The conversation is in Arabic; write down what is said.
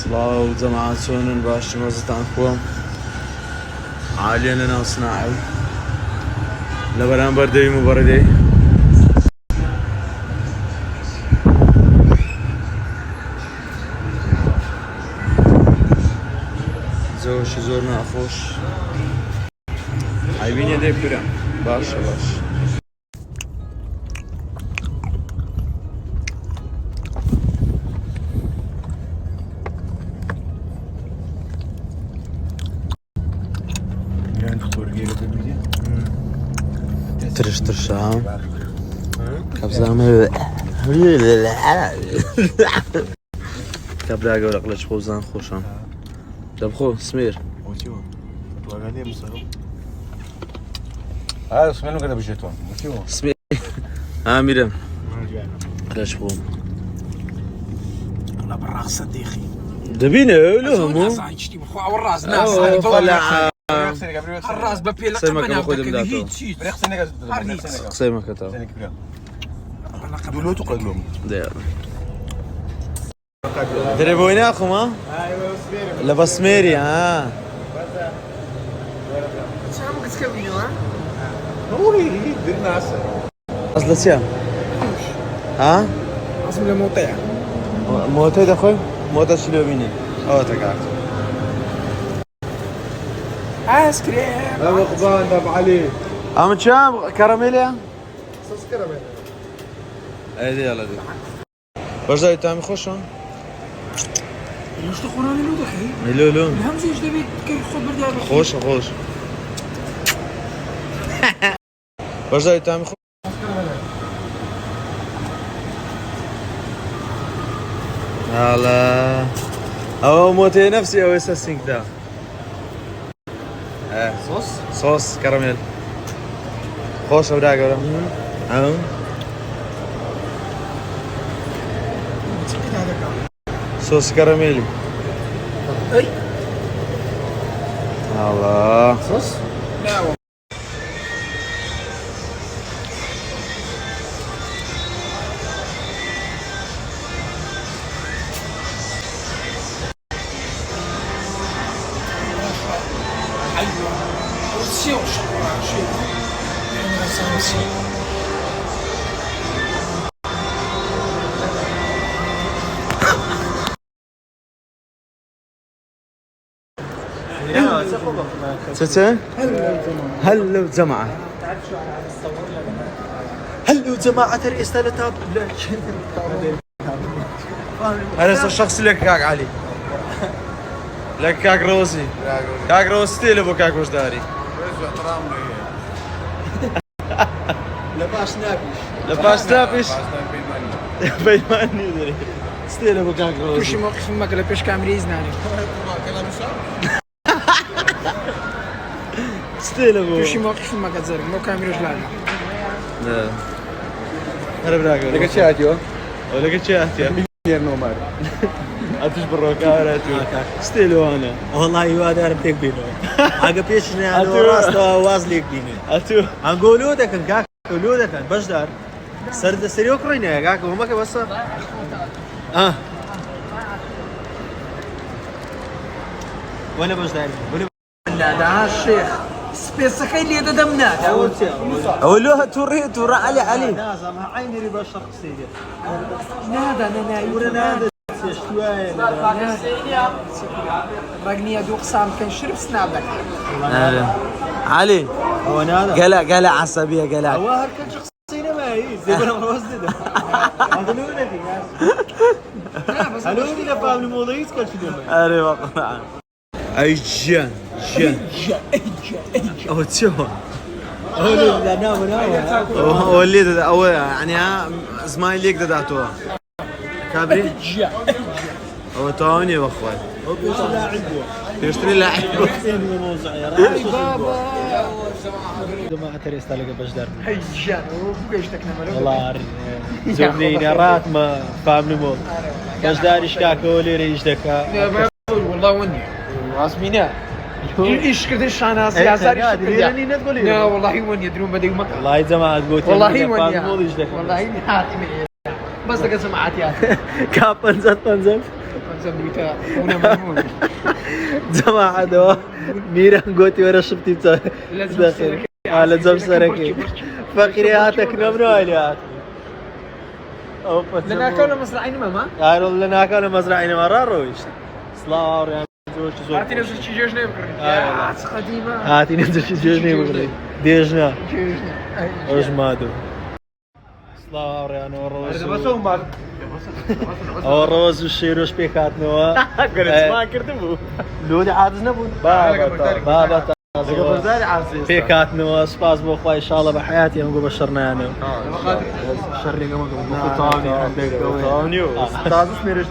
سڵاو جەماعەت چۆنن باش مەزتان خۆم عالیە لە ناو سناعی لە بەرامبەر دەویم و بەڕێدەی جۆشی زۆر ناخۆش ئایبینە دێ پیرە باشە باش ترش ترشام كابزامي كابلا قولك ليش خوزان خوشان دبخو سمير هذا اسمه كذا بجيتون سمير ميرم ليش خو والله بالراس صديقي دبينا له مو صاحبي بخو والراس ناس الراس ببيل سيما خودم داتو سيما كتاب دولوتو قدلهم دير دربوينا اخو ما لبسميري ها شنو كتكبيو ها هو درنا هسه اصل سيا ها اسم الموطيع موتى اخوي موتى شنو بيني او تقعد ايس كريم ابو قبان ابو علي ام شام كراميليا صوص كراميل ايدي يلا دي باش داي تامي خوشون واش تقولون لي دحي ميلو لو الهمزه ايش دابا كيخو برد خوش خوش باش داي تامي خوش هلا او موتي نفسي او اساسينك ده صوص كراميل خوش او داغ ولا صوص كراميلي اي الله صوص لا شيء انا سامسي تتا هلا وجماعة هلا وجماعة الرئيسة لتاب هذا الشخص اللي كاك علي لك كاك روسي كاك روسي اللي بو كاك وجداري لباس نابش بيماني دري ستيل ابو كاك روسي كلشي موقف ما قال باش كامري زناني ستيل ابو كلشي موقف ما كتزرق مو كامري جلاله لا هلا براكو لك شاتيو ولا كنت شاهتي مليون نومار اتش بالروكارات ستيلو انا والله يوادر بيك بينو اگه پیش نه الو راست واز لیک بینه اتو انگولو دکن گاک اولو دکن باش دار سرد سریو کرینه گاک هما که بس وانا باش دار لا ده الشيخ سبيس خيلي ده دمناك اولو توري علي لازم عيني ربا شخصيه نادى انا ورنا شويه رقني ادوق سام كنشرب سنابك علي هو هذا قلع عصبيه قلع هو هركن شخصيه ما هي زي ما انا ده هذا لو ندي هلو دي لفهم الموضوع كل شيء اري وقع اي جان او تشو لا نام وليد او يعني زمايليك داتو كابري هو توني واخوي هو لاعب يشتري لاعب بابا جماعة تريس تلاقي بجدار هيجان وبقيش تكنا والله زومني رات ما فاهمني مو بجدار ايش كاكولي ريش دكا والله وني راسمينا ايش كذا الشانا سياسه لا والله وني يدرون بدي مكان والله جماعة قلت والله وني والله حاتمي بس لك سمعت يا كاب انزل سندويتها هنا ميمون جماعة دوا ميران قوتي ورا شفتي لازم سركي. لازم سركي فقرياتك نمنو عليات لنا كون مزرعين ماما قالوا لنا كانوا مزرعين مرة رويش صلاة يعني عرفتي نفس الشيء جوجنا يا قديمة هاتي ننزل شي جوجني بقري ديجنا رجمادو صلاة يعني هذا والروز بس هو مال والروز والشيروش بيكات نوا قلت ما كرتبو لودي عادزنا بود بابا بيكات نوا سباس بو اخوي ان شاء الله بحياتي نقول بشرنا يعني شري قمك تاني عندك تازه سميرش